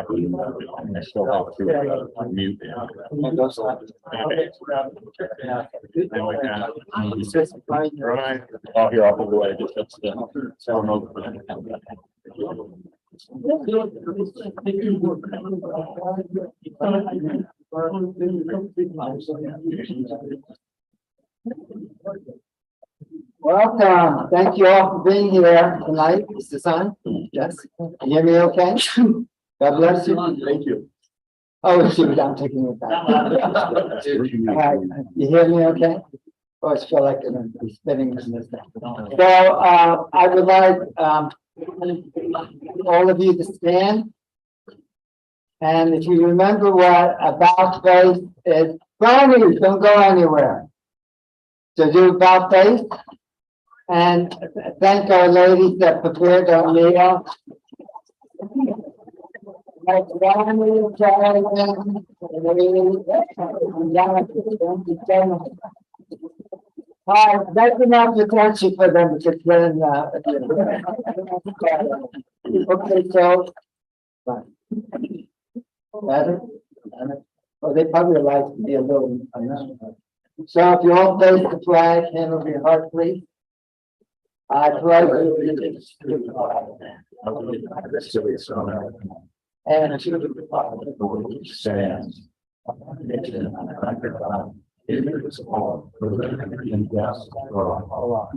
I still have to mute him. Then we have Brian. Oh, here, I'll move away. Just that's the. So no. Welcome. Thank you all for being here tonight. Is the sun? Yes. Can you hear me okay? God bless you. Thank you. Oh, shoot, I'm taking it back. You hear me okay? Oh, I feel like I'm spinning this. So I would like all of you to stand. And if you remember what about face is, Brownies, don't go anywhere. To do about face. And thank our ladies that prepared our meal. That's enough attention for them to then, okay, so. Better? Well, they probably like to be a little. So if you all face the flag, hand over your heart, please. I pledge allegiance to the flag and to the republic which stands one nation under God, indivisible, with liberty and justice for all.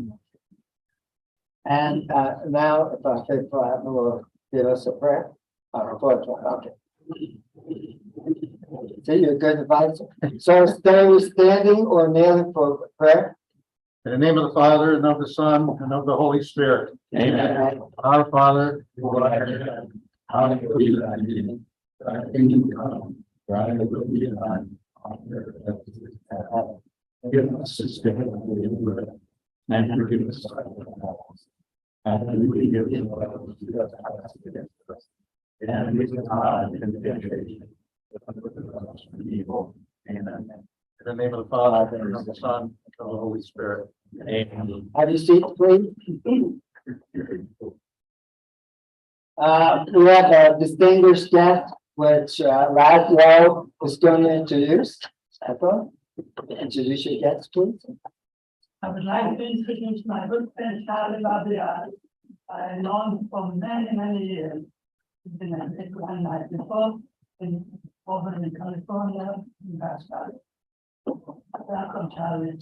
And now, if our faithful Admiral will give us a prayer. Okay. See, you're a good advisor. So stay standing or kneeling for prayer. In the name of the Father, and of the Son, and of the Holy Spirit. Amen. Our Father, who art in Hallowed be thy name. Thy kingdom come. Thy will be done on earth as it is in heaven. Give us this day our daily bread, and forgive us our faults, and we forgive those who trespass against us. And lead us not into temptation, but deliver us from evil. Amen. In the name of the Father, and of the Son, and of the Holy Spirit. Amen. Have your seat, please. We have a distinguished guest, which Laszlo is going to introduce. Laszlo, introduce your guest, please. I would like to introduce my good friend Charlie Babiar. I know him for many, many years. He's been at this one night before, over in California, in Pascal. Welcome, Charlie.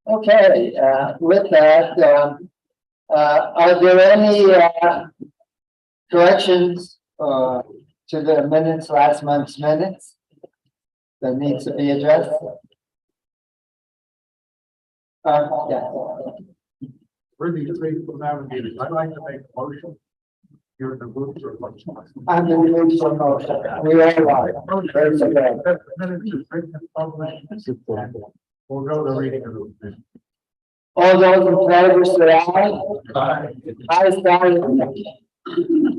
Okay, with that, are there any corrections to the minutes, last month's minutes that needs to be addressed? Yeah. For the faithful navigators, I'd like to make a motion. You're the group or motion. I'm going to move some motion. We all are. Very good. We'll go to reading of the. All those in favor say aye. Aye. Aye, sorry.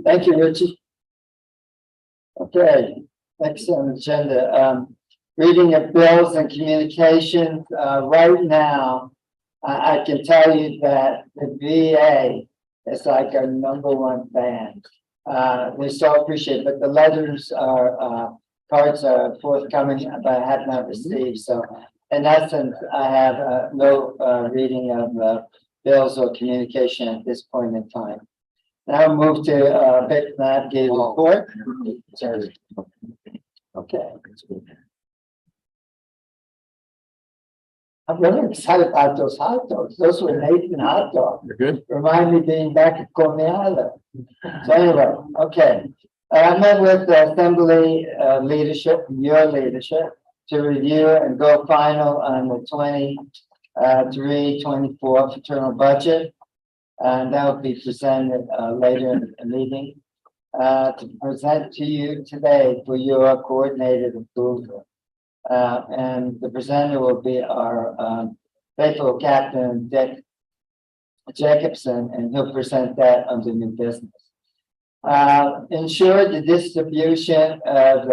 Thank you, Richie. Okay, next on the agenda, reading of bills and communications. Right now, I can tell you that the VA is like our #1 fan. We so appreciate it, but the letters are, cards are forthcoming, but I have not received. So in essence, I have no reading of bills or communication at this point in time. Now move to Vic Navigator report. Okay. I'm really excited about those hot dogs. Those were Nathan hot dogs. You're good. Remind me being back at Cornell. So anyway, okay. I met with the Assembly leadership, your leadership, to review and go final on the 23-24 fraternal budget. And that will be presented later in the meeting. To present to you today for your coordinated approval. And the presenter will be our faithful Captain Dick Jacobson, and he'll present that under new business. Ensure the distribution of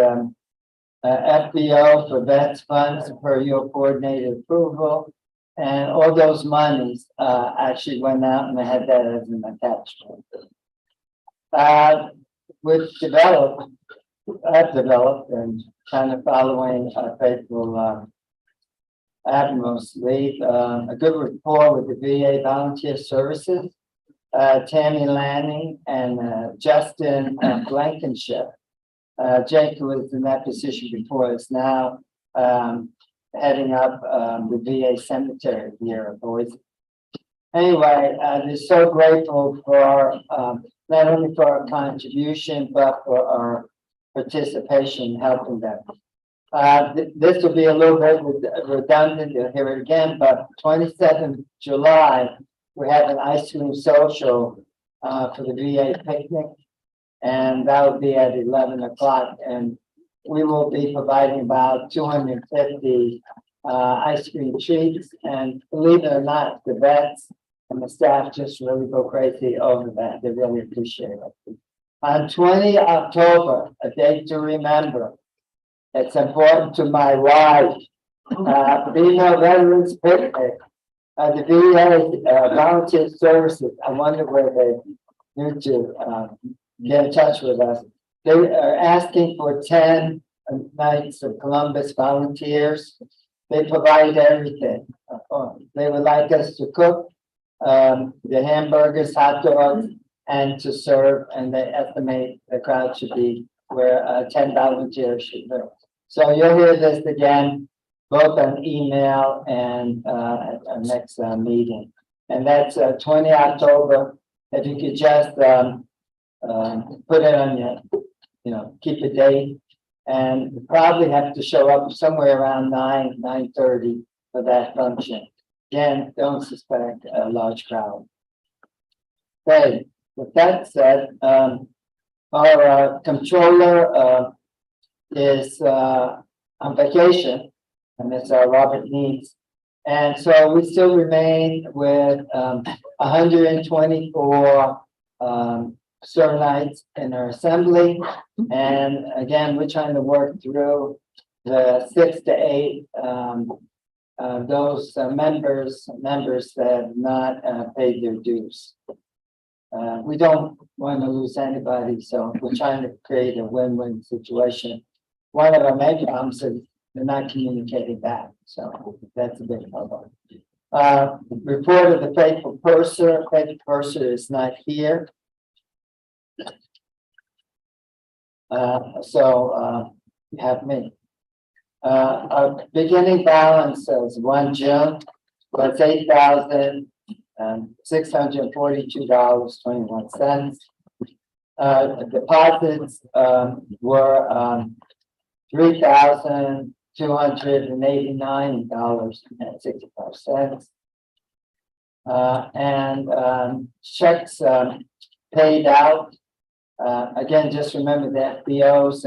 FBO for vets funds per your coordinated approval. And all those monies, actually went out and I had that as an attachment. We've developed, I've developed and kind of following faithful, Admiral's lead, a good rapport with the VA Volunteer Services, Tammy Lanning and Justin Blankenship. Jake, who was in that position before, is now heading up the VA cemetery here in Boise. Anyway, they're so grateful for not only for our contribution, but for our participation in helping them. This will be a little bit redundant, you'll hear it again, but 27th July, we have an ice cream social for the VA picnic. And that will be at 11 o'clock. And we will be providing about 250 ice cream treats. And believe it or not, the vets and the staff just really go crazy over that. They really appreciate it. On 20 October, a date to remember, it's important to my wife, Female Veterans Picnic, the VA Volunteer Services. I wonder where they need to get in touch with us. They are asking for 10 Knights of Columbus volunteers. They provide everything. They would like us to cook the hamburgers, hot dogs, and to serve, and they estimate the crowd should be where 10 volunteers should be. So you'll hear this again, both on email and at our next meeting. And that's 20 October. If you could just put it on your, keep a date. And you probably have to show up somewhere around 9:30 for that function. Again, don't suspect a large crowd. Okay, with that said, our controller is on vacation, and it's Robert Needs. And so we still remain with 124 Servanites in our assembly. And again, we're trying to work through the 6 to 8 those members that have not paid their dues. We don't want to lose anybody, so we're trying to create a win-win situation. One of our main problems is they're not communicating back, so that's a big problem. Report of the faithful purser. Faithful purser is not here. You have me. Our beginning balance is 1 June was $8,642.21. Deposits were $3,289.65. And checks paid out. Again, just remember the FBOs,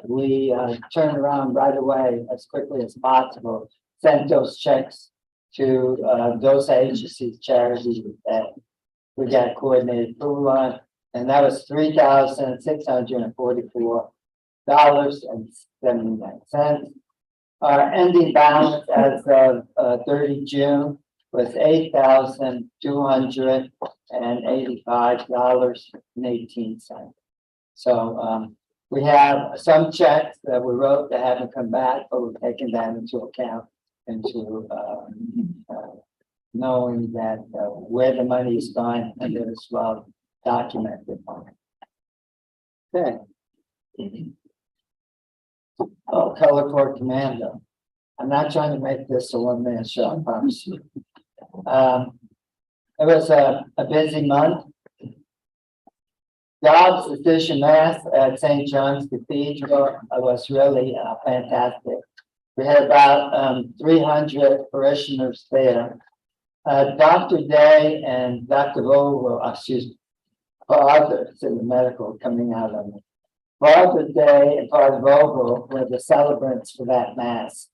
we turned around right away as quickly as possible, sent those checks to those agencies, charities that we got coordinated approval on, and that was $3,644.79. Our ending balance as of 30 June was $8,285.18. So we have some checks that we wrote that haven't come back, but we're taking that into account, into knowing that where the money is gone, and it is well documented. Okay. Oh, Color Court Commando. I'm not trying to make this a one-man show, I promise you. It was a busy month. God's Decision Mass at St. John's Cathedral was really fantastic. We had about 300 parishioners there. Dr. Day and Dr. Vogel, Father, it's in the medical coming out of me. Father Day and Father Vogel were the celebrants for that Mass.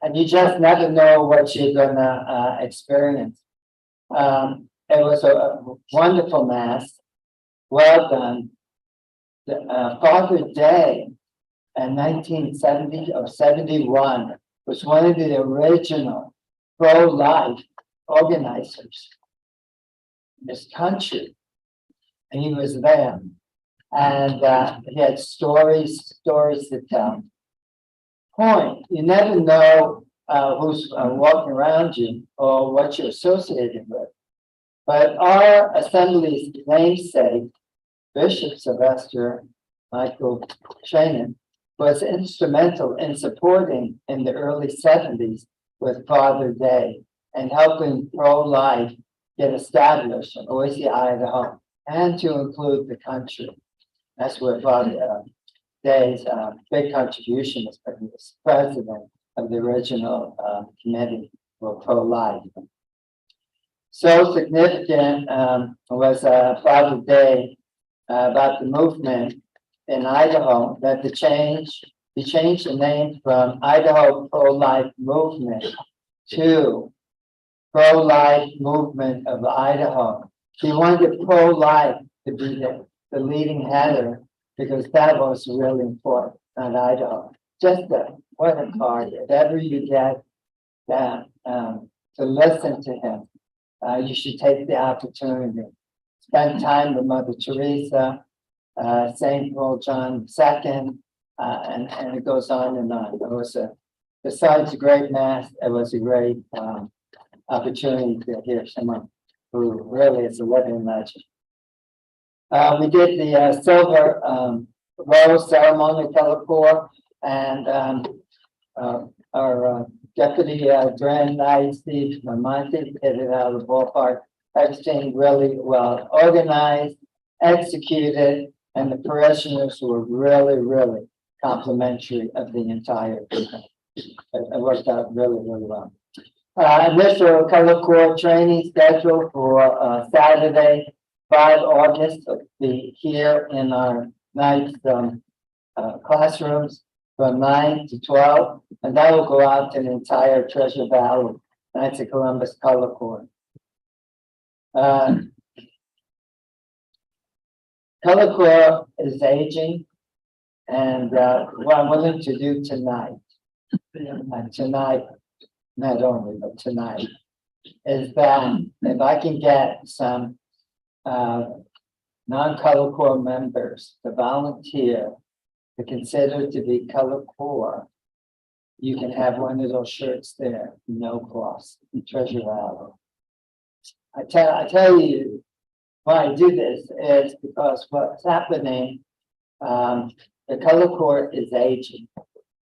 And you just never know what you're gonna experience. It was a wonderful Mass, well done. Father Day in 1970 or 71 was one of the original pro-life organizers in this country. And he was there. And he had stories to tell. Point, you never know who's walking around you or what you're associated with. But our assembly's namesake, Bishop Sylvester Michael Shannon, was instrumental in supporting in the early 70s with Father Day and helping pro-life get established in Boise, Idaho, and to include the country. That's where Father Day's big contribution is, but he was president of the original committee for pro-life. So significant was Father Day about the movement in Idaho that he changed the name from Idaho Pro-Life Movement to Pro-Life Movement of Idaho. He wanted pro-life to be the leading header because that was really important, not Idaho. Just what a card, if ever you get that to listen to him, you should take the opportunity. Spend time with Mother Teresa, Saint Paul John II, and it goes on and on. It was besides a great mass, it was a great opportunity to hear someone who really is a living legend. We did the silver rose ceremony, color corps, and our deputy Grand Knight Steve Monte hit it out of the ballpark. Everything really well organized, executed, and the parishioners were really, really complimentary of the entire event. It worked out really, really well. Initial color corps training scheduled for Saturday, 5 August, will be here in our night classrooms from 9 to 12, and that will go out to the entire Treasure Valley, Knights of Columbus Color Corps. Color Corps is aging, and what I'm willing to do tonight, not only, but tonight, is that if I can get some non-color corps members to volunteer to consider to be color corps, you can have one of those shirts there, no cost, in Treasure Valley. I tell you why I do this is because what's happening, the color corps is aging.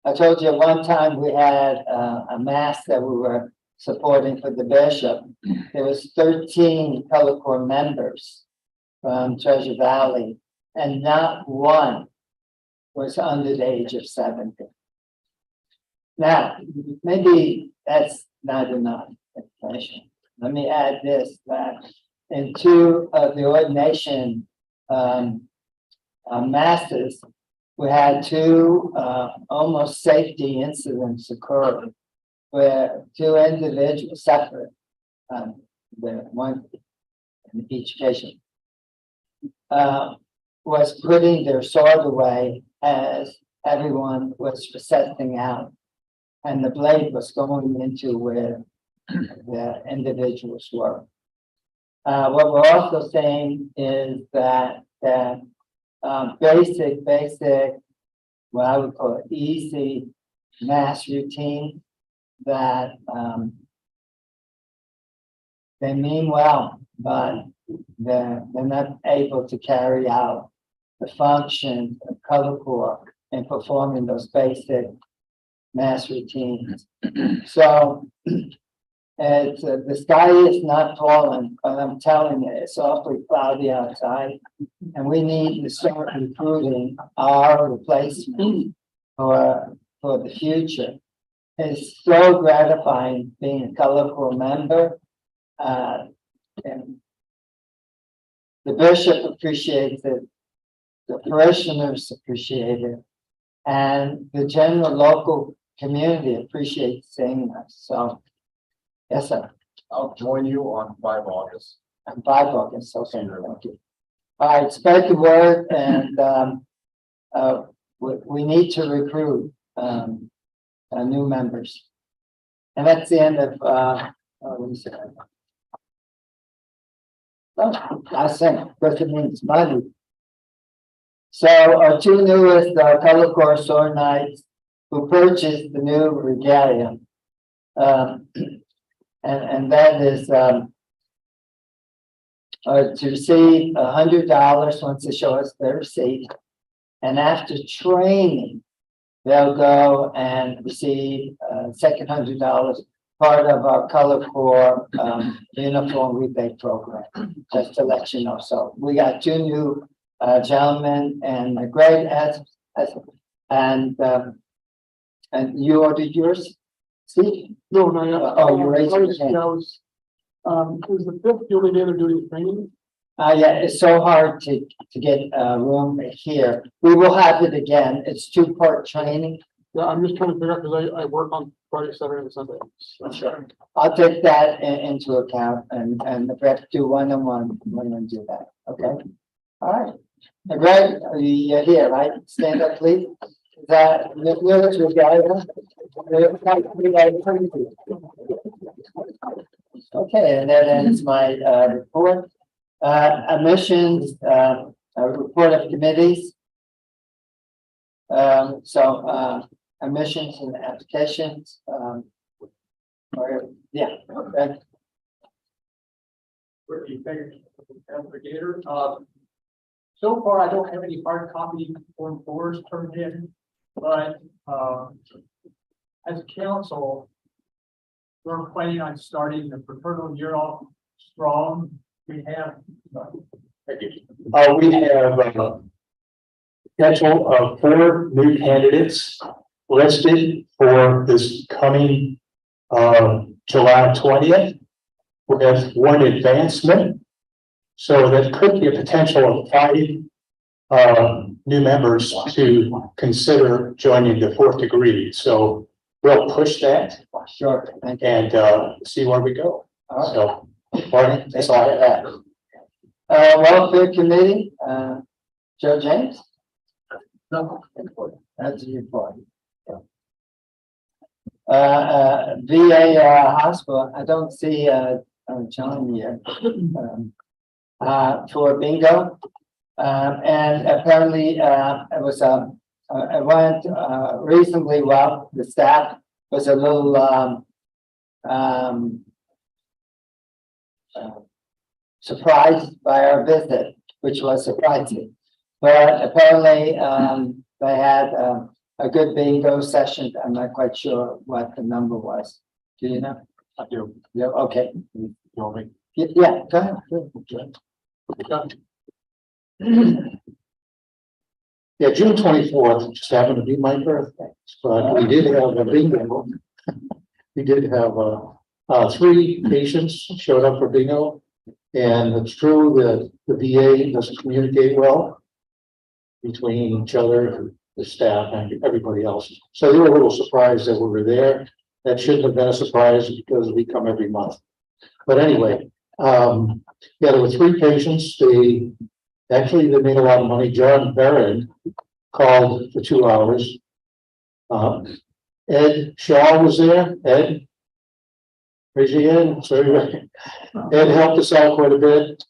I told you one time we had a mass that we were supporting for the bishop. There was 13 color corps members from Treasure Valley, and not one was under the age of 70. Now, maybe that's not enough information. Let me add this, that in 2 of the ordination masses, we had 2 almost safety incidents occur where 2 individuals separate, one in each occasion, was putting their sword away as everyone was setting out, and the blade was going into where the individuals were. What we're also saying is that basic, what I would call easy mass routine that they mean well, but they're not able to carry out the function of color corps in performing those basic mass routines. So it's, the sky is not falling, but I'm telling you, it's awfully cloudy outside, and we need to start recruiting our replacement for the future. It's so gratifying being a color corps member. And the bishop appreciates it, the parishioners appreciate it, and the general local community appreciates seeing us. So, yes, sir. I'll join you on 5 August. On 5 August, okay, thank you. All right, spread the word, and we need to recruit new members. And that's the end of, let me see. Oh, I think, because it means money. So our two newest color corridor knights who purchased the new regalia. And that is to receive $100 once they show us their receipt. And after training, they'll go and receive second $100, part of our Color Corps uniform rebate program, just to let you know. So we got two new gentlemen, and Greg and you ordered yours, Steve? No, no, no. Oh, you raised your hand. Is the fifth the only day they're doing training? Yeah, it's so hard to get room here. We will have it again. It's two-part training. Yeah, I'm just trying to figure out because I work on Friday, Saturday, and Sunday. Sure. I'll take that into account and if we have to do one-on-one, we're gonna do that, okay? All right. Now, Greg, you're here, right? Stand up, please. Is that, where's your guy? Okay, and that ends my report. Admissions, a report of committees. Admissions and applications. Yeah. Okay. Navigator. So far, I don't have any hard copy Form 4s turned in, but as a council, we're planning on starting the fraternal year off strong. We have. We have potential of 4 new candidates listed for this coming July 20th. We have 1 advancement, so that could be a potential of 5 new members to consider joining the 4th degree. So we'll push that. Sure. Thank you. And see where we go. All right. So, Barney, that's all I have. Welfare committee, Joe James? No. That's a report. VA hospital, I don't see John here. For bingo. And apparently it was it went reasonably well. The staff was a little surprised by our visit, which was surprising. But apparently they had a good bingo session. I'm not quite sure what the number was. Do you know? I do. Yeah, okay. You know me. Yeah, go ahead. Yeah, June 24th just happened to be my birthday, but we did have a bingo. We did have 3 patients showed up for bingo, and it's true that the VA doesn't communicate well between each other, the staff, and everybody else. So they were a little surprised that we were there. That shouldn't have been a surprise because we come every month. But anyway, yeah, there were 3 patients. They made a lot of money. John Barron called for 2 hours. Ed Shaw was there. Ed, raise your hand. Sorry. Ed helped us out quite a bit.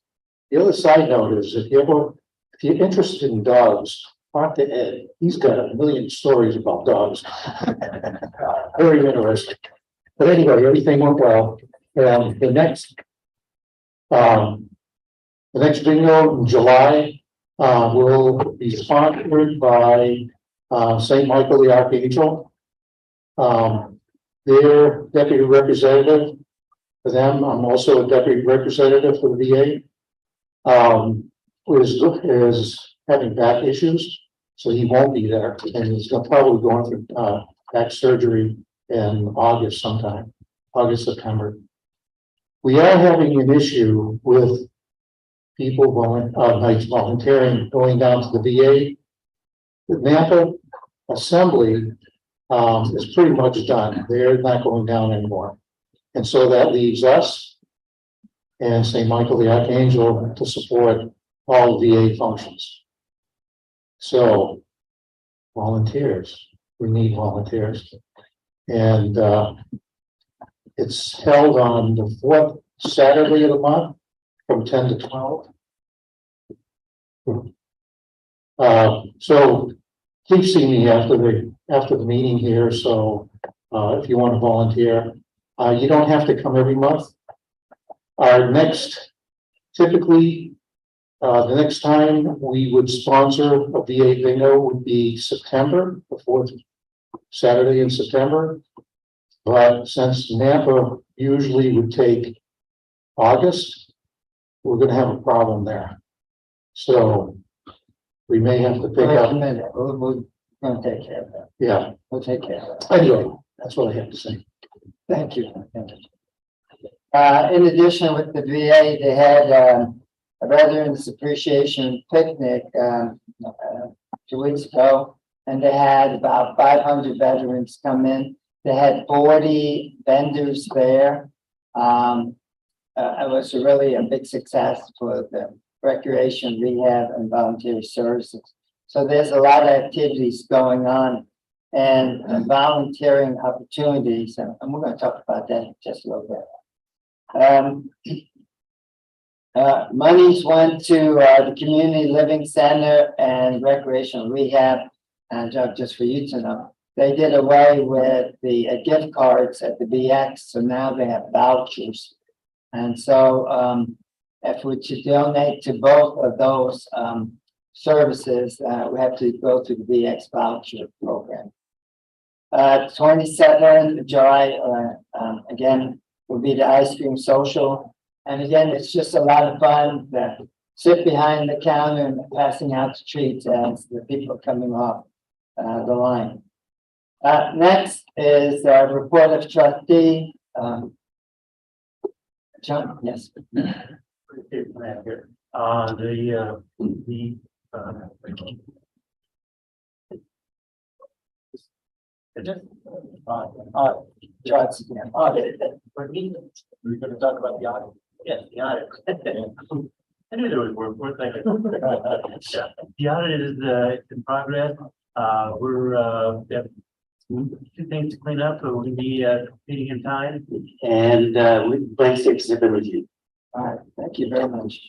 The other side note is if you're interested in dogs, talk to Ed. He's got a million stories about dogs. Very interesting. But anyway, everything went well. The next bingo in July will be sponsored by St. Michael the Archangel. Their deputy representative for them, I'm also a deputy representative for the VA, is having back issues, so he won't be there, and he's probably going through back surgery in August sometime, August, September. We are having an issue with people volunteering going down to the VA. The Napa assembly is pretty much done. They're not going down anymore. And so that leaves us and St. Michael the Archangel to support all VA functions. So volunteers, we need volunteers. And It's held on the fourth Saturday of the month from 10 to 12. So please see me after the meeting here. So if you want to volunteer, you don't have to come every month. Our next, typically, the next time we would sponsor a VA bingo would be September, the fourth Saturday in September. But since Napa usually would take August, we're going to have a problem there. So we may have to pick Wait a up. minute, we're gonna take care of that. Yeah. We'll take care of that. Anyway, that's what I have to say. Thank you. Thank you. In addition, with the VA, they had a Veterans Appreciation Picnic 2 weeks ago, and they had about 500 veterans come in. They had 40 vendors there. It was really a big success for the recreation, rehab, and voluntary services. So there's a lot of activities going on and volunteering opportunities, and we're going to talk about that in just a little bit. Monies went to the Community Living Center and Recreational Rehab, and just for you to know, they did away with the gift cards at the BX, so now they have vouchers. And so if we to donate to both of those services, we have to go to the BX voucher program. 27th of July, again, will be the ice cream social. And again, it's just a lot of fun to sit behind the counter and passing out the treats as the people are coming off the line. Next is a report of trustee. John, yes. Trustee, yeah. We're going to talk about the audit. Yes, the audit. I knew there was more things. The audit is in progress. We're we have 2 things to clean up, but we'll be meeting in time. And blank sticks have been reviewed. All right, thank you very much.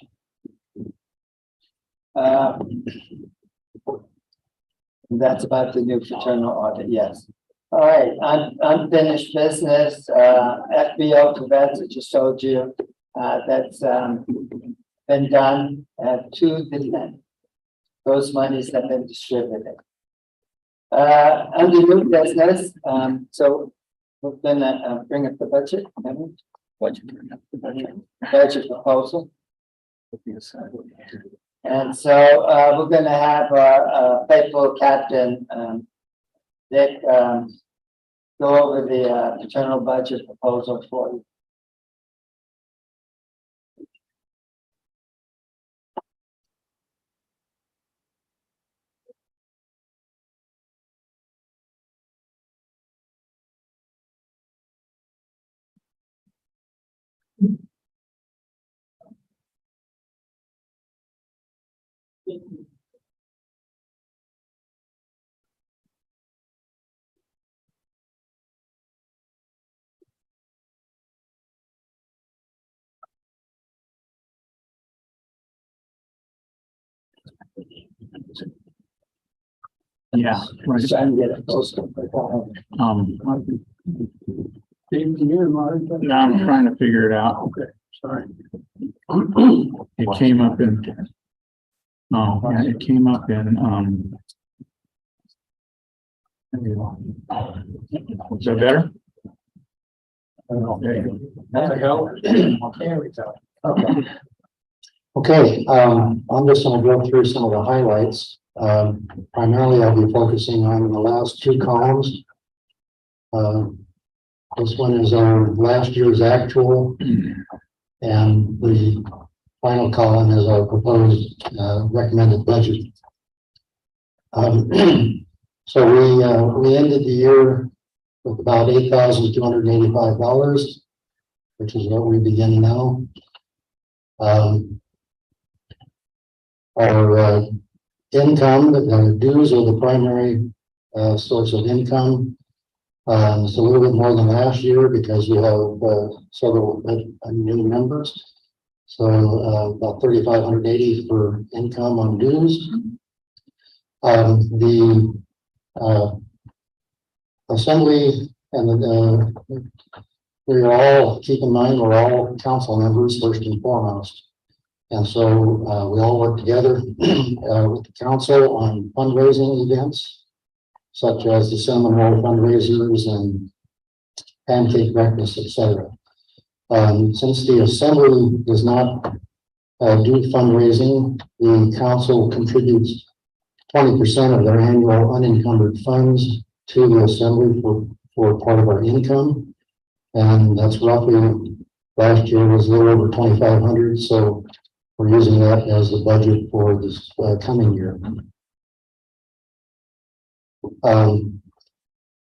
That's about the new fraternal audit, yes. All right, unfinished business, FBO to vets, I just told you, that's been done, 2 those monies have been distributed. Under new business, so we're gonna bring up the budget. Budget proposal. And so we're gonna have our faithful captain, Dick, go over the fraternal budget proposal for you. Yeah, right. Trying to get it closer. Now I'm trying to figure it out. Okay, sorry. It came up in. Oh, yeah, it came up in, is that better? There you go. There we go. There we go. Okay. Okay, I'm just going to go through some of the highlights. Primarily, I'll be focusing on the last 2 columns. This one is our last year's actual, and the final column is our proposed recommended budget. So we ended the year with about $8,285, which is what we begin now. Our income, the dues are the primary source of income. It's a little bit more than last year because we have several new members. So about 3,580 for income on dues. The assembly and we are all, keep in mind, we're all council members first and foremost. And so we all work together with the council on fundraising events, such as the Seminole fundraisers and pancake breakfast, etc. Since the assembly does not do fundraising, the council contributes 20% of their annual unencumbered funds to the assembly for part of our income. And that's roughly, last year was a little over 2,500. So we're using that as the budget for this coming year. Our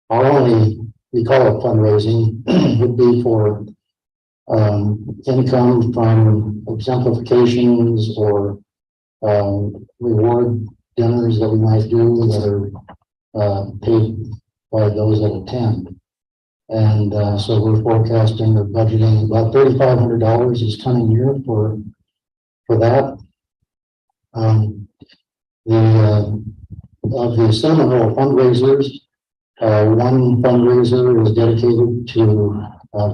only, we call it fundraising, would be for income from exemplifications or reward dinners that we might do that are paid by those that attend. And so we're forecasting or budgeting about $3,500 this coming year for that. Of the Seminole fundraisers, one fundraiser is dedicated to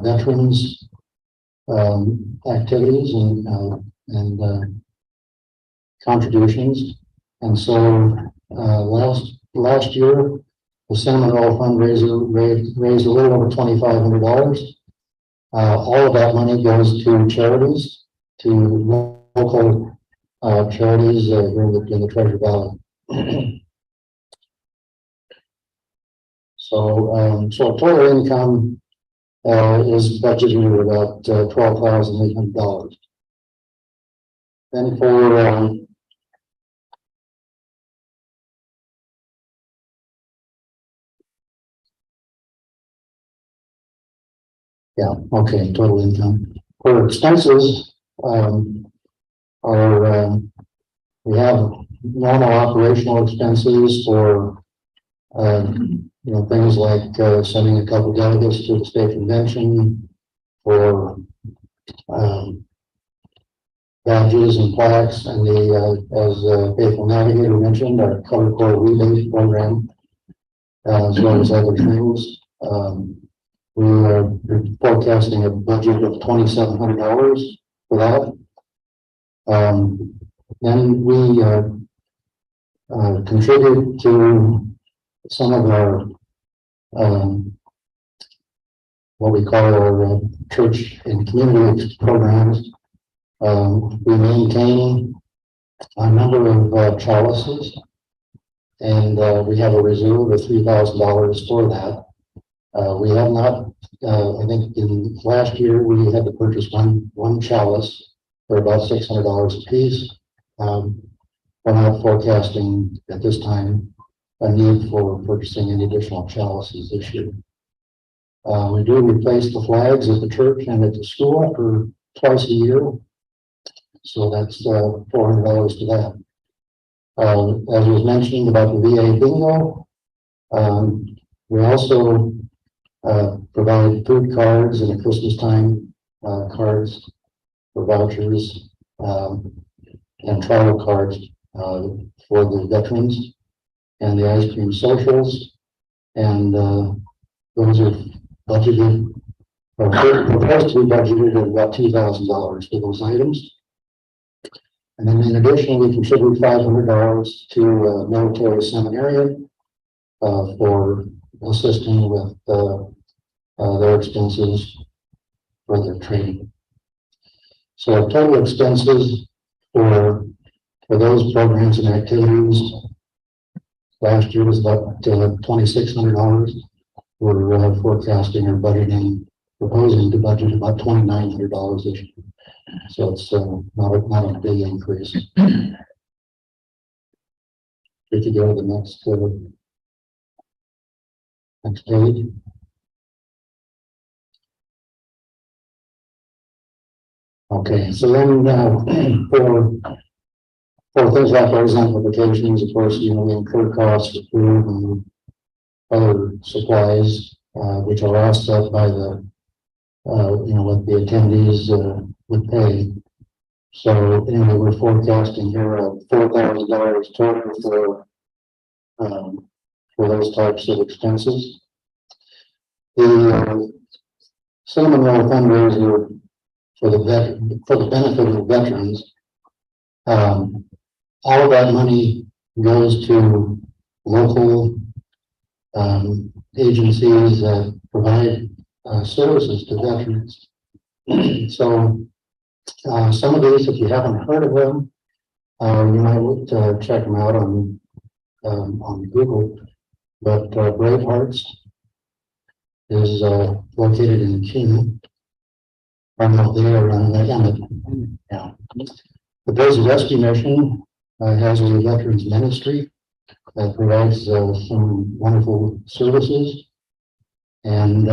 veterans activities and contributions. And so last year, the Seminole fundraiser raised a little over $2,500. All of that money goes to charities, to local charities here in the Treasure Valley. So total income is budgeted at about $12,800. Then for yeah, okay, total income. For expenses, we have normal operational expenses for things like sending a couple delegates to the state convention, for badges and plaques, and as Faithful Navigator mentioned, our color code rebate program, as well as other things. We are forecasting a budget of $2,700 for that. Then we contribute to some of our what we call our church and community programs. We maintain a number of chalices, and we have a reserve of $3,000 for that. We have not, I think in last year we had to purchase one chalice for about $600 a piece. We're not forecasting at this time a need for purchasing any additional chalices this year. We do replace the flags at the church and at the school for twice a year. So that's $400 to that. As was mentioned about the VA bingo, we also provide food cards and at Christmas time cards for vouchers and travel cards for the veterans and the ice cream socials. And those are budgeted, or supposed to be budgeted at about $2,000 for those items. And then in addition, we contribute $500 to military seminarian for assisting with their expenses for their training. So total expenses for those programs and activities last year was about $2,600. We're forecasting or budgeting, proposing to budget about $2,900 this year. So it's not a big increase. We could go to the next page. Okay, so then for things like those amplifications, of course, we incur costs for food and other supplies which are offset by the, what the attendees, would pay. So anyway, we're forecasting here $4,000 total for those types of expenses. The Seminole fundraiser for the benefit of veterans. All of that money goes to local agencies that provide services to veterans. So some of these, if you haven't heard of them, you might check them out on Google. But Brave Hearts is located in Keene. I know they are on that. Yeah. The Boys Rescue Mission has a veterans ministry that provides some wonderful services. And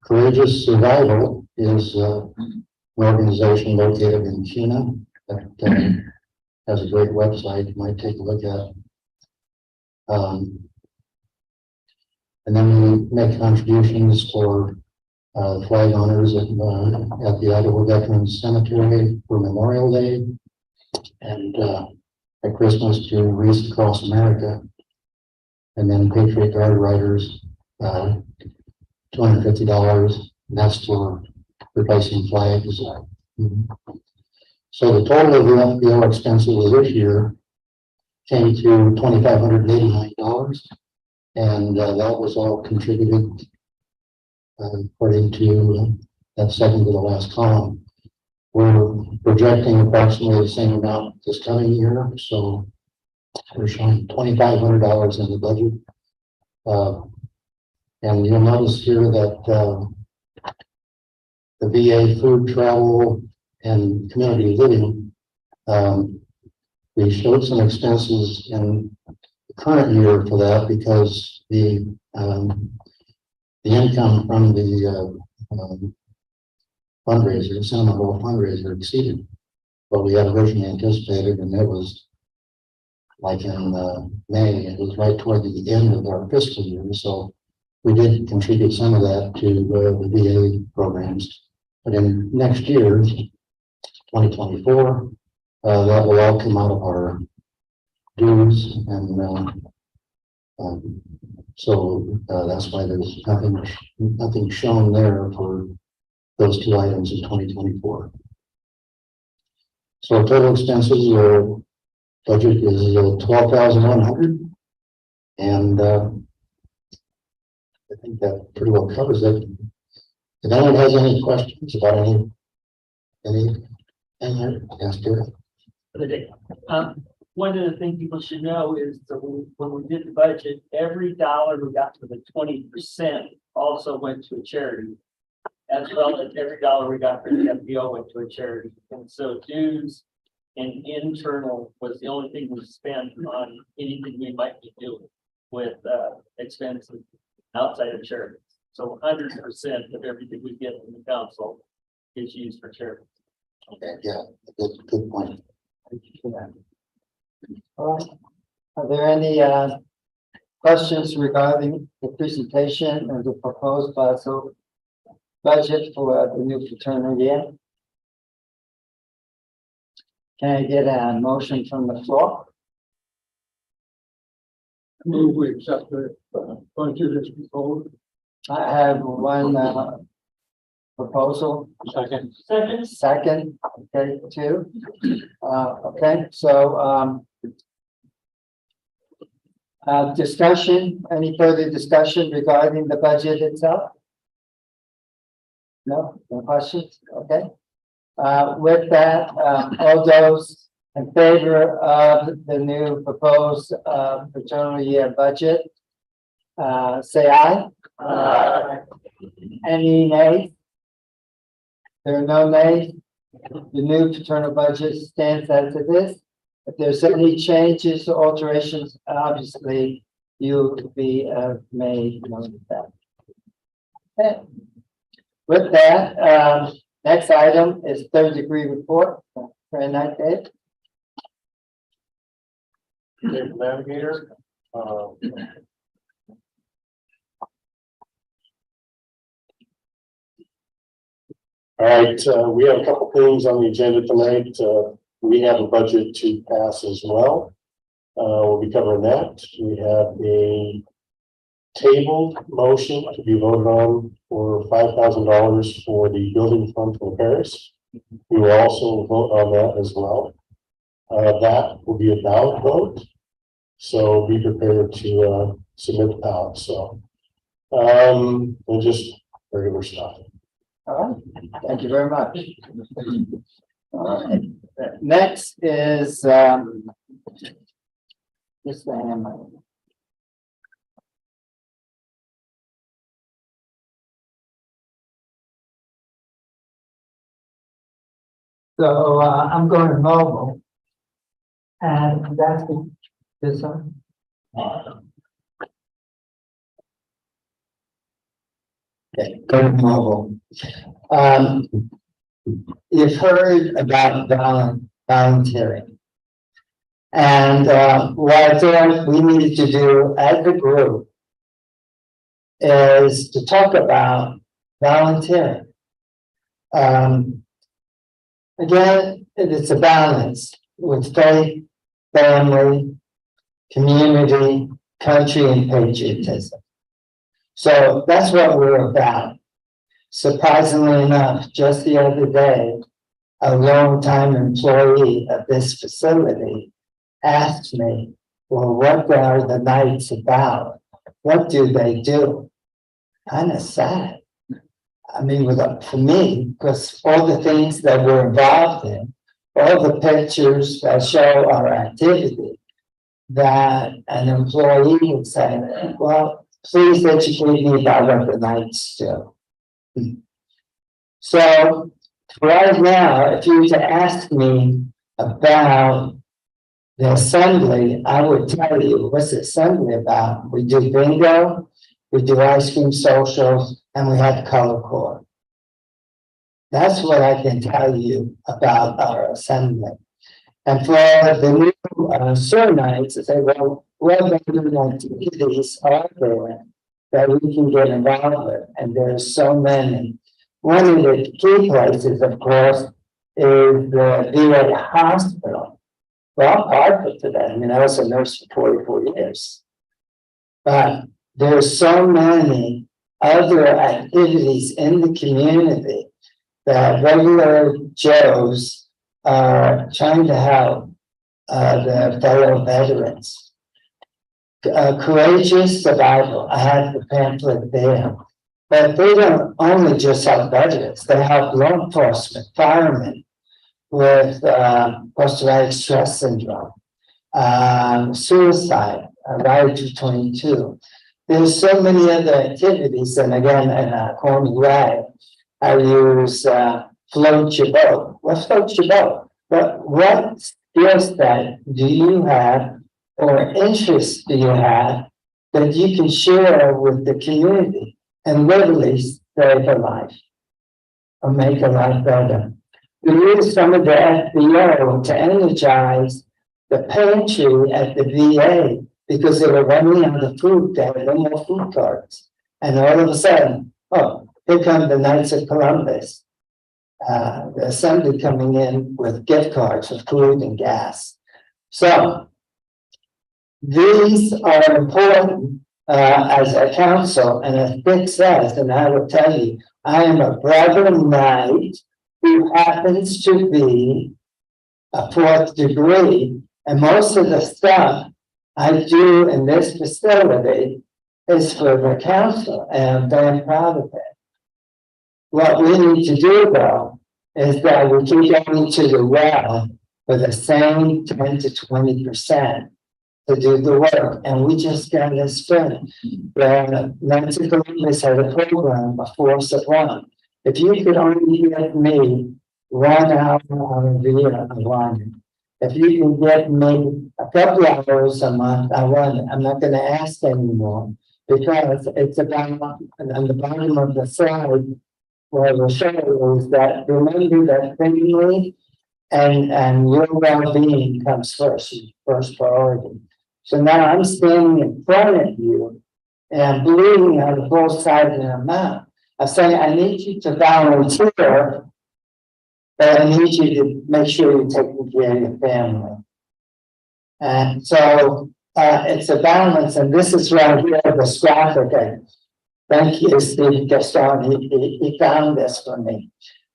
Courageous Survival is an organization located in Keene that has a great website you might take a look at. And then we make contributions for flag honors at the Idaho Veterans Cemetery for Memorial Day, and at Christmas to Wreaths Across America, and then Patriot Guard Riders, $250. And that's for replacing flags. So the total of the FBO expenses this year came to $2,589, and that was all contributed according to that second to the last column. We're projecting approximately the same amount this coming year, so we're showing $2,500 in the budget. And you'll notice here that the VA food, travel, and community living, we showed some expenses in the current year for that because the income from the fundraiser, Seminole fundraiser, exceeded what we had originally anticipated, and it was like in May. It was right toward the end of our fiscal year, so we did contribute some of that to the VA programs. But in next year, 2024, that will all come out of our dues, and so that's why there's nothing shown there for those two items in 2024. So total expenses budget is $12,100, and I think that pretty well covers it. If anyone has any questions about anything, ask it. One of the things people should know is that when we did the budget, every dollar we got to the 20% also went to a charity, as well as every dollar we got from the FBO went to a charity. And so dues and internal was the only thing we spent on anything we might be doing with expenses outside of charities. So 100% of everything we get from the council is used for charity. Okay, yeah, good point. Thank you for that. All right. Are there any questions regarding the presentation and the proposed budget for the new fraternal year? Can I get a motion from the floor? Move we accept the budget as proposed. I have one proposal. Second, okay, two. Okay, so discussion, any further discussion regarding the budget itself? No questions? Okay. With that, all those in favor of the new proposed fraternal year budget, say aye. Any nays? There are no nays. The new fraternal budget stands as it is. If there's any changes or alterations, obviously you will be made known of that. Okay. With that, next item is third degree report. Very nice, Dave. Navigator. All right, we have a couple things on the agenda tonight. We have a budget to pass as well. We'll be covering that. We have a tabled motion to be voted on for $5,000 for the building fund for repairs. We will also vote on that as well. That will be a ballot vote. So be prepared to submit the ballot. So we'll just regular stuff. All right, thank you very much. All right, next is, this thing. So, I'm going mobile. And that's this one. Okay, going mobile. You've heard about volunteering. And what I thought we needed to do as a group is to talk about volunteering. Again, it's a balance with faith, family, community, country, and patriotism. So that's what we're about. Surprisingly enough, just the other day, a longtime employee of this facility asked me, well, what are the nights about? What do they do? Kind of sad. I mean, for me, because all the things that we're involved in, all the pictures that show our activity, that an employee would say, well, please educate me about what the nights do. So right now, if you were to ask me about the assembly, I would tell you, what's the assembly about? We do bingo, we do ice cream socials, and we have color core. That's what I can tell you about our assembly. And for the new sir nights, I say, well, what activities are there that we can get involved with? And there's so many. One of the key places, of course, is the VA hospital. Well, I'm part of today. I mean, I was a nurse for 44 years. But there's so many other activities in the community that regular Joes are trying to help their fellow veterans. Courageous Survival, I have the pamphlet there. But they don't only just help veterans, they help law enforcement, firemen with post-traumatic stress syndrome, suicide, Ride to 22. There's so many other activities, and again, in a corny way, I use float your boat. Well, float your boat. But what skill set do you have or interests do you have that you can share with the community and literally save a life or make a life better? We use some of the FBO to energize the pantry at the VA because they were running out of food. They had no more food cards. And all of a sudden, oh, here come the Knights of Columbus. The assembly coming in with gift cards for food and gas. So these are important as a council, and as Dick says, and I will tell you, I am a brother knight who happens to be a 4th degree, and most of the stuff I do in this facility is for the council, and I'm very proud of it. What we need to do, though, is that we keep going to the well for the same 10 to 20% to do the work, and we just got this spring. The Knights of Columbus had a program, a force of one. If you could only get me 1 hour on a year, I want it. If you can get me a couple hours a month, I want it. I'm not going to ask anymore because it's about on the bottom of the slide where the show is that remember that family and your well-being comes first priority. So now I'm standing in front of you and I'm bleeding out of both sides of my mouth I'm saying, I need you to volunteer, but I need you to make sure you're taking care of your family. And so, it's a balance, and this is right here, this graphic. Thank you, Steve Gaston, he found this for me.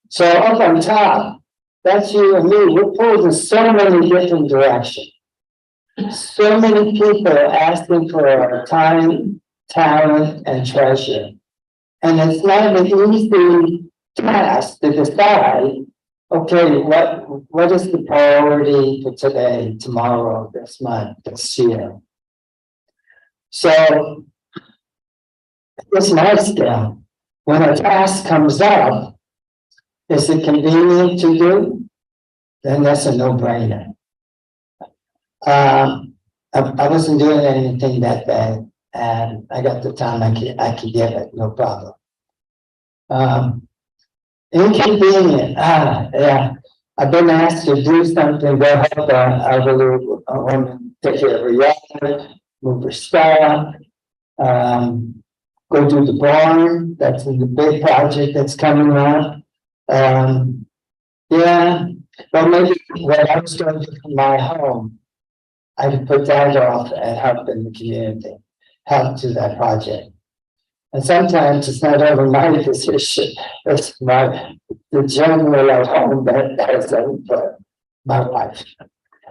So up on top, that's you and me, we're pulled in so many different directions. So many people asking for our time, talent, and treasure. And it's not an easy task to decide, okay, what is the priority for today, tomorrow, this month, this year? So, it's my skill. When a task comes up, is it convenient to do? Then that's a no-brainer. I wasn't doing anything that bad, and I got the time I could give it, no problem. Inconvenient, yeah. I've been asked to do something, go help an elderly woman, take care of her yard, move her stuff, go do the barn, that's the big project that's coming up. Yeah, but maybe what I was doing from my home, I would put that off and help in the community, help to that project. And sometimes it's not over my decision, it's the general at home that has input, my wife.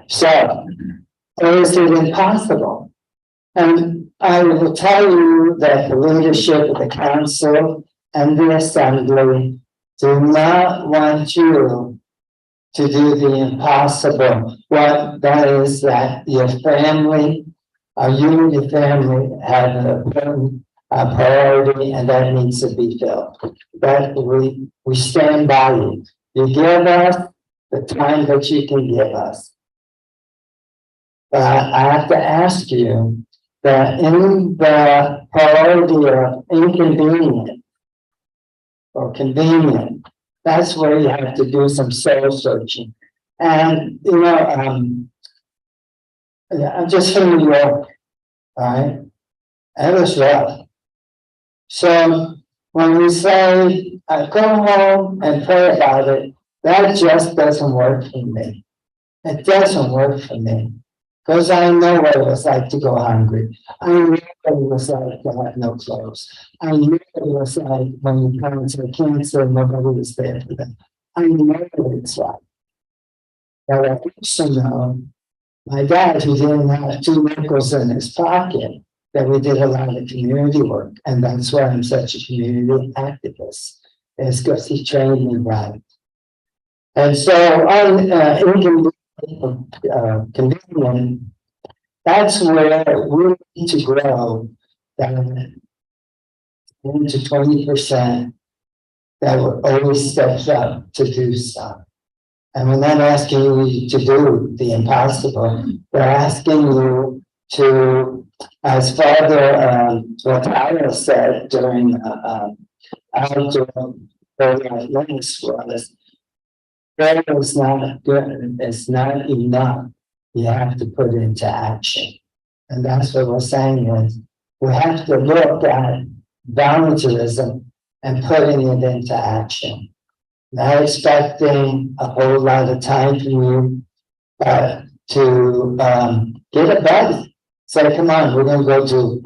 So, is it impossible? And I will tell you that the leadership of the council and the assembly do not want you to do the impossible. What that is that your family, you and your family have a priority, and that needs to be filled. That we stand by you. You give us the time that you can give us. But I have to ask you that in the priority of inconvenient or convenient, that's where you have to do some soul searching. And, you know, I'm just from New York, all right? It was rough. So when we say, go home and pray about it, that just doesn't work for me. It doesn't work for me. Because I know what it was like to go hungry. I know what it was like to have no clothes. I knew what it was like when your parents had cancer and nobody was there for them. I know what it's like. But I also know my dad, who didn't have 2 nickels in his pocket, that we did a lot of community work. And that's why I'm such a community activist, is because he trained me right. And so on convenient, that's where we need to grow that 10 to 20% that always steps up to do stuff. And we're not asking you to do the impossible, we're asking you to, as Father Tyler said during outdoor links was, prayer is not good, it's not enough. You have to put it into action. And that's what we're saying is, we have to look at volunteerism and putting it into action. Not expecting a whole lot of time from you, but to get a buddy. Say, come on, we're going to go to,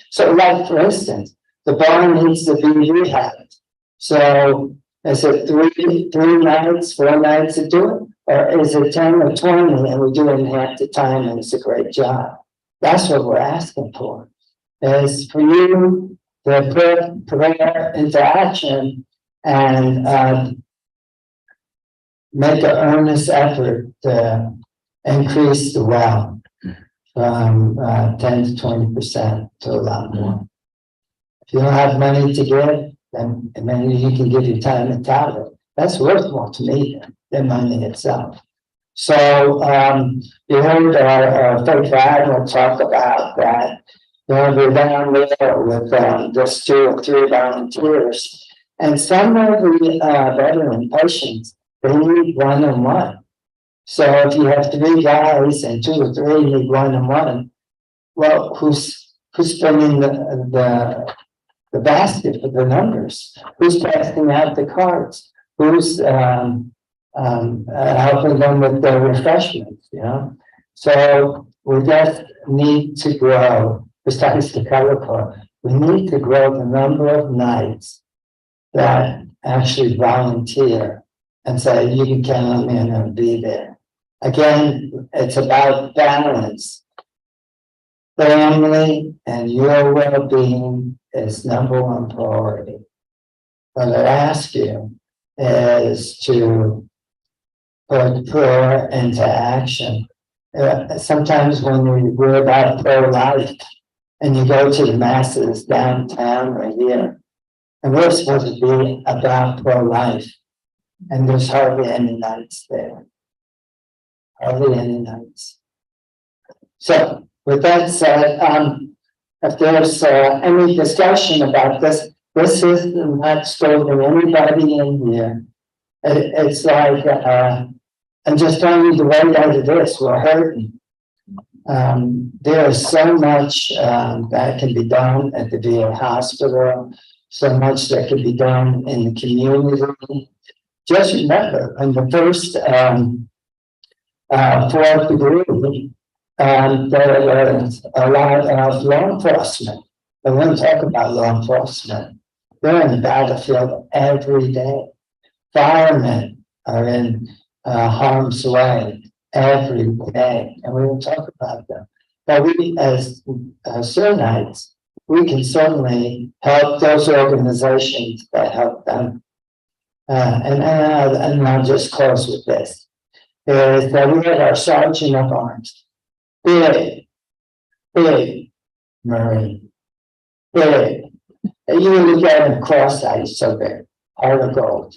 so like for instance, the barn needs to be rehabbed. So is it three nights, 4 nights to do it? Or is it 10 or 20 and we do it in half the time and it's a great job? That's what we're asking for, is for you to put prayer into action and make an earnest effort to increase the wealth from 10 to 20% to a lot more. If you don't have money to give, then maybe you can give your time and talent. That's worth more to me than money itself. So you heard our faith admiral talk about that. You know, we're down there with just 2 or 3 volunteers, and some of the veteran patients, they need one-on-one. So if you have 3 guys and 2 or 3 need one-on-one, well, who's spending the the basket for the numbers? Who's passing out the cards? Who's, helping them with their refreshments, you know? So we just need to grow, besides the color code, we need to grow the number of nights that actually volunteer and say, you can count on me and I'll be there. Again, it's about balance. Family and your well-being is number one priority. What I ask you is to put prayer into action. Sometimes when we're about pro-life and you go to the masses downtown or here, and we're supposed to be about pro-life, and there's hardly any nights there. Hardly any nights. So with that said, if there's any discussion about this, this is not scolding anybody in here. It's like, I'm just telling you the way that it is, we're hurting. There is so much that can be done at the VA hospital, so much that can be done in the community. Just remember, in the first 4th degree, there was a lot of law enforcement. And when we talk about law enforcement, they're in the battlefield every day. Firemen are in harm's way every day, and we will talk about them. But we, as Cernites, we can certainly help those organizations that help them. And I'll just close with this: is that we have our Sergeant of Arms, big Marine, big. You look at him cross-eyed, so big, heart of gold.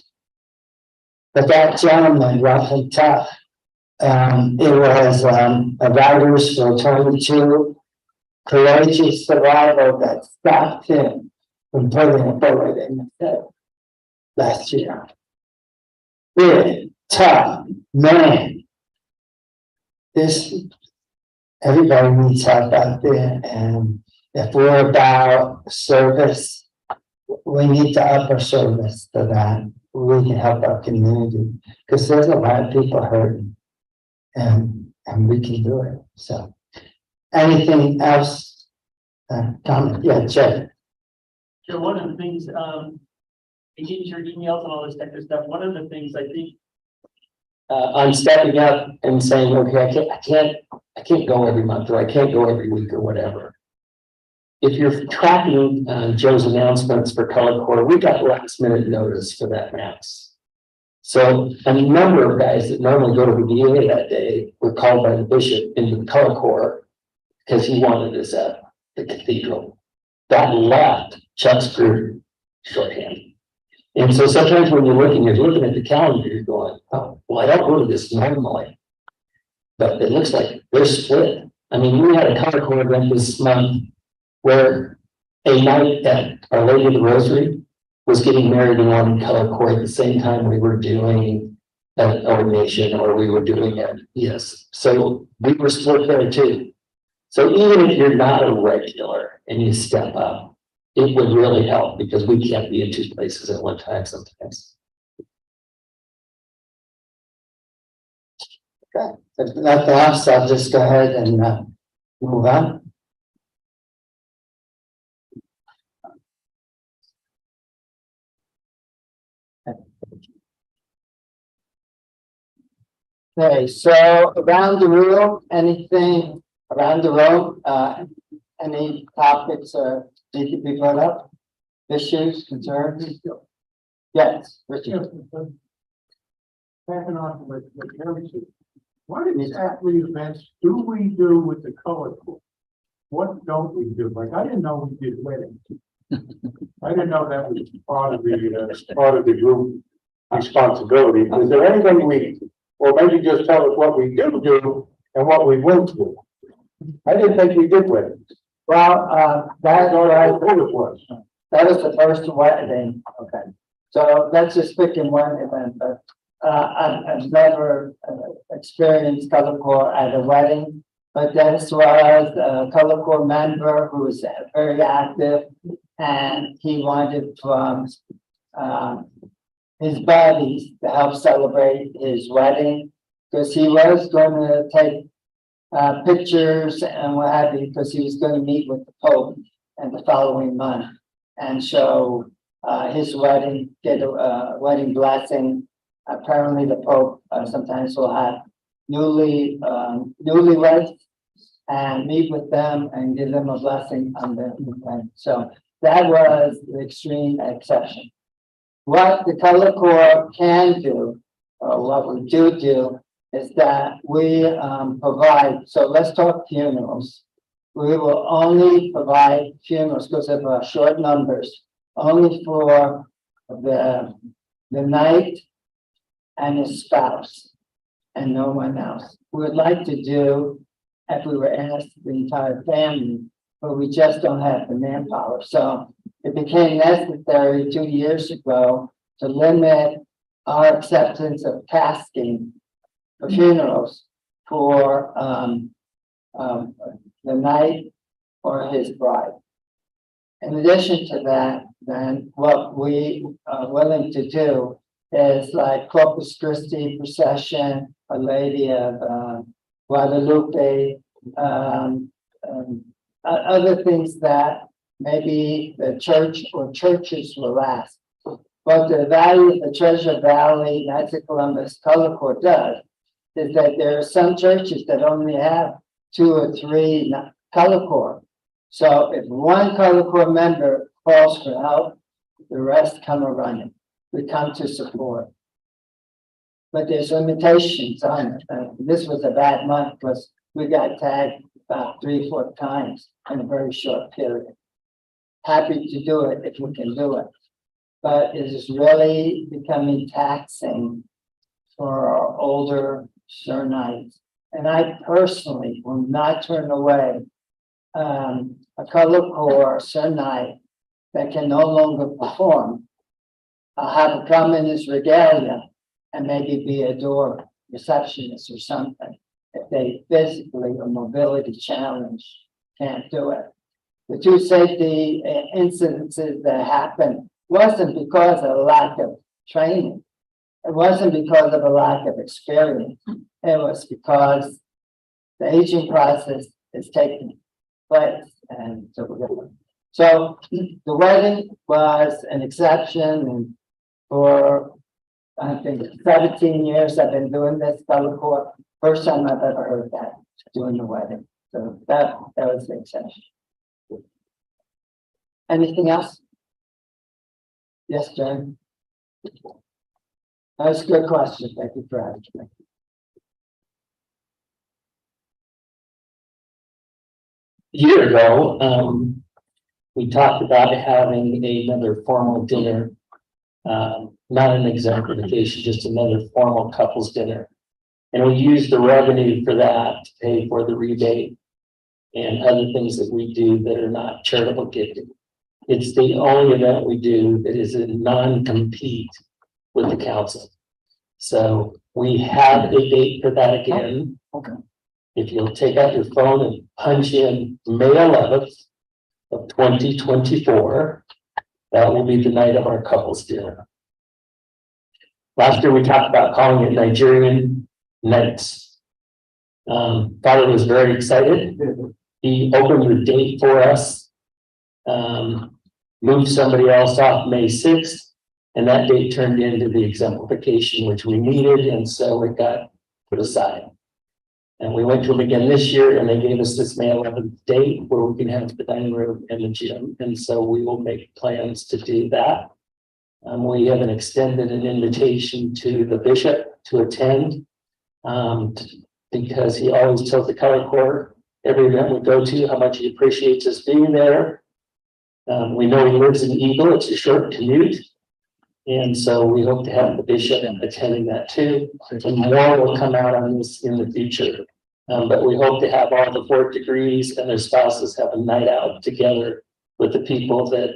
But that gentleman, rough and tough, it was a Riders for 22 courageous survival that stopped him from putting a bullet in the head last year. Big, tough man. Everybody needs help out there, and if we're about service, we need to up our service so that we can help our community, because there's a lot of people hurting, and we can do it. So, anything else? Comment? Yeah, Jeff. Sure, one of the things, you get your emails and all this type of stuff. One of the things I think I'm stepping up and saying, okay, I can't go every month, or I can't go every week, or whatever. If you're tracking Joe's announcements for Color Corps, we got last minute notice for that mass. So a number of guys that normally go to the VA that day were called by the bishop into the Color Corps because he wanted us at the cathedral. That left Chuck's group shorthand. And so sometimes when you're looking at the calendar, you're going, oh, well, I don't go to this normally. But it looks like they're split. I mean, we had a Color Corps event this month where a night at Our Lady of the Rosary was getting married in Color Corps at the same time we were doing an ordination, or we were doing it. Yes. So we were split there too. So even if you're not a regular and you step up, it would really help, because we can't be in two places at one time sometimes. Okay, if nothing else, I'll just go ahead and move on. Okay, so around the room, anything around the room, any topics need to be brought up? Issues, concerns? Yes, Richard. Backing on with Jeremy said, what exactly events do we do with the Color Corps? What don't we do? Like, I didn't know we did weddings. I didn't know that was part of the group responsibility. Is there anything or maybe just tell us what we do and what we won't do? I didn't think we did weddings. Well, that was. That was the first wedding. Okay. So let's just pick in one event, but I've never experienced Color Corps at a wedding, but this was a Color Corps member who was very active and he wanted from, his buddies to help celebrate his wedding, because he was gonna take pictures and what have you, because he was gonna meet with the Pope and the following month. And so, his wedding, get a wedding blessing. Apparently the Pope sometimes will have newlyweds and meet with them and give them a blessing on their wedding. So that was the extreme exception. What the Color Corps can do, or what we do, is that we provide, so let's talk funerals. We will only provide funerals because of our short numbers, only for the knight and his spouse and no one else. We would like to do, if we were asked, the entire family, but we just don't have the manpower. So it became necessary 2 years ago to limit our acceptance of tasking for funerals for the knight or his bride. In addition to that, then what we are willing to do is like Corpus Christi procession, Our Lady of Guadalupe, other things that maybe the church or churches will ask. But the value of the Treasure Valley Knights of Columbus Color Corps does is that there are some churches that only have 2 or 3 Color Corps. So if one Color Corps member calls for help, the rest come a running. We come to support. But there's limitations on it. This was a bad month because we got tagged about 3 or 4 times in a very short period. Happy to do it if we can do it. But it is really becoming taxing for our older Sir Knights. And I personally will not turn away a Color Corps Sir Knight that can no longer perform. I'll have him come in his regalia and maybe be a door receptionist or something. If they physically or mobility challenge can't do it. The 2 safety incidences that happened wasn't because of a lack of training. It wasn't because of a lack of experience. It was because the aging process is taking place. And so the wedding was an exception, and for I think 17 years I've been doing this Color Corps. First time I've ever heard that, doing the wedding. So that was the exception. Anything else? Yes, Jen. That's a good question. Thank you for asking me. A year ago, we talked about having another formal dinner, not an exemplification, just another formal couples dinner. And we used the revenue for that to pay for the rebate and other things that we do that are not charitable gifting. It's the only event we do that is a non-compete with the council. So we have a date for that again. Okay. If you'll take out your phone and punch in May 11th of 2024, that will be the night of our couples dinner. Last year we talked about calling it Nigerian Nights. Father was very excited. He opened the date for us, moved somebody else off May 6th, and that date turned into the exemplification which we needed, and so it got put aside. And we went to them again this year, and they gave us this May 11th date where we can have the dining room and the gym, and so we will make plans to do that. We haven't extended an invitation to the bishop to attend, because he always tells the Color Corps every event we go to how much he appreciates us being there. We know he lives in Eagle, it's a short commute. And so we hope to have the bishop attending that too. And more will come out on this in the future. But we hope to have all the 4th degrees and their spouses have a night out together with the people that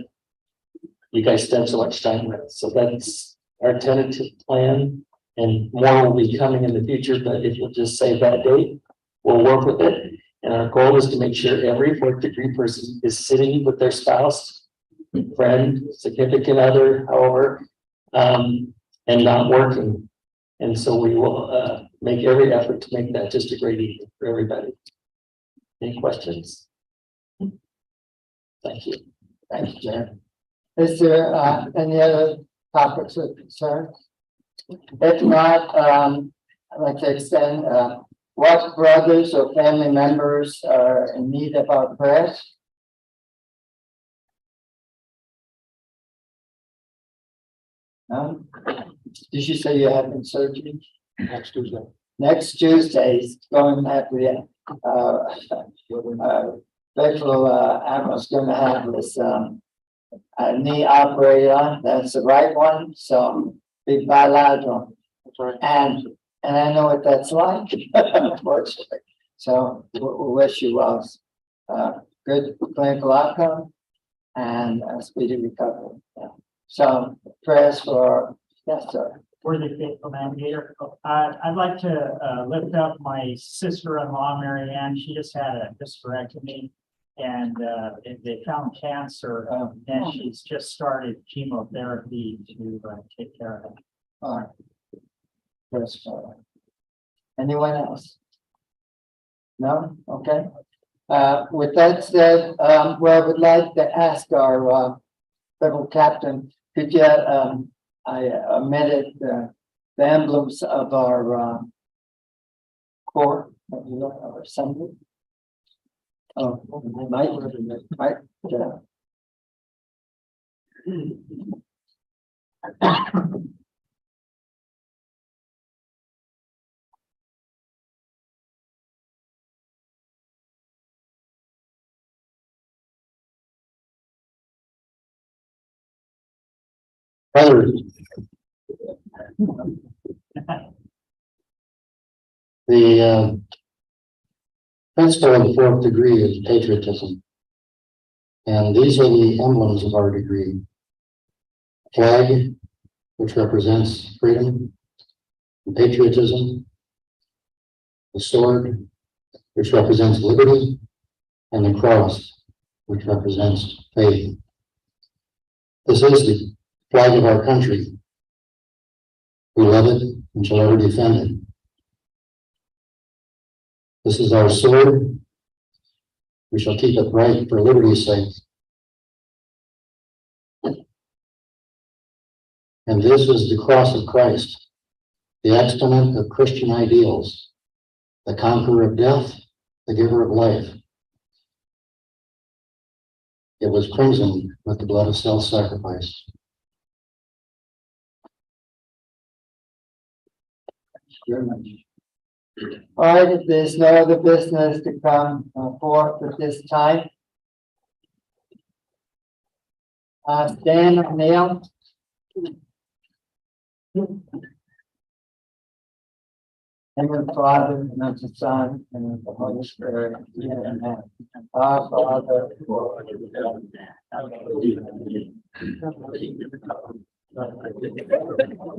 you guys spend so much time with. So that's our tentative plan, and more will be coming in the future. But if you'll just save that date, we'll work with it. And our goal is to make sure every 4th degree person is sitting with their spouse friend, significant other, however, and not working. And so we will, make every effort to make that just a great evening for everybody. Any questions? Thank you. Thank you, Jen. Is there, any other topics of concern? If not, I'd like to extend, what brothers or family members are in need of our prayers? No? Did you say you're having surgery? Next Tuesday. Next Tuesday is going to have the, virtual, Admiral's going to have this, knee operated on. That's the right one, so big bilateral. That's right. And I know what that's like, unfortunately. So we wish you well, good clinical outcome and a speedy recovery. Yeah. So prayers for, yes, sir. For the faithful navigator. I'd like to lift up my sister-in-law, Mary Ann. She just had a hysterectomy and they found cancer and she's just started chemotherapy to take care of it. All right. Prayers for her. Anyone else? No? Okay. With that said, well, I would like to ask our federal captain, could you, I omitted the emblems of our corps, our assembly. Oh, Mike, yeah. Brothers. The principle of the fourth degree is patriotism. And these are the emblems of our degree. Flag, which represents freedom and patriotism. The sword, which represents liberty. And the cross, which represents faith. This is the flag of our country. We love it and shall ever defend it. This is our sword. We shall keep it bright for liberty's sake. And this is the cross of Christ, the exponent of Christian ideals, the conqueror of death, the giver of life. It was crimsoned with the blood of self-sacrifice. Very much. All right, if there's no other business to come forth at this time. Stan or Neil? And the Father, and of the Son, and of the Holy Spirit. Amen. Our Father, who art in heaven,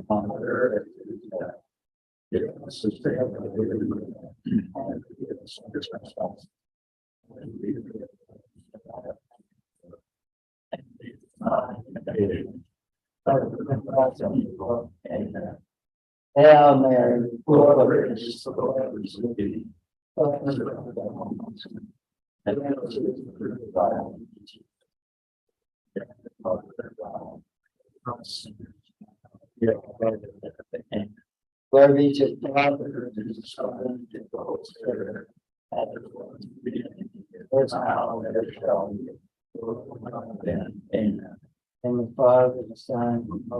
on earth. Hail Mary, full of grace, the Lord is with thee. Glory be to the Father, and to the Son, and to the Holy Spirit. As it was in the beginning, is now, and ever shall be. Amen. And the Father, the Son, and the